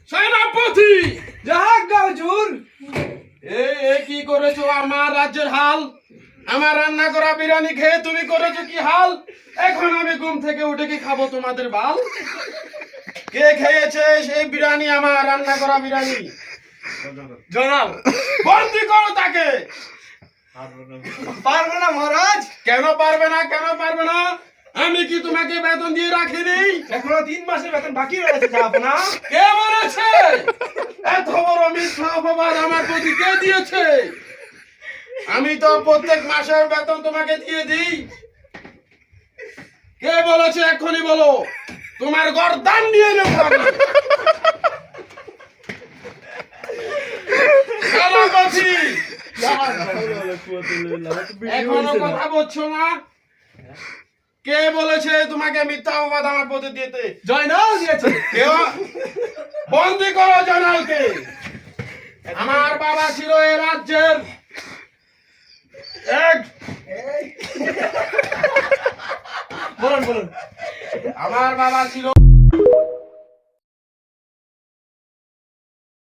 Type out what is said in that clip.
সেনাপতি জাহাঙ্গা হুজুর। এ কি করেছো আমার রাজ্যের হাল? আমার রান্না করা বিরিয়ানি খেয়ে তুমি করেছো কি হাল? এখন আমি ঘুম থেকে উঠে কি খাবো তোমাদের বাল? কে খেয়েছে সেই বিরিয়ানি, আমার রান্না করা বিরিয়ানি? জনাব বন্দি করো তাকে। পারবো না মহারাজ, কেন পারবে না, কেন পারবে না? আমি কি তোমাকে বেতন দিয়ে রাখিনি? এখনো 3 মাসের বেতন বাকি রয়েছে জাহাপনা। কে বলেছে? এত বড় মিথ্যা অপবাদ আমার প্রতি কে দিয়েছে? আমি তো প্রত্যেক মাসের বেতন তোমাকে দিয়ে দিই। কে বলেছে এক্ষুনি বলো, তোমার গর্দান নিয়ে নেব আমি। সেনাপতি, এখনো কথা বলছো না? কে বলেছে তোমাকে মিথ্যা অপবাদ আমার প্রতি দিতে? জয়নাল দিয়েছে। কেউ? বন্দি করো জয়নালকে। আমার বাবা ছিল এ রাজ্যের এক বলুন বলুন। আমার বাবা ছিল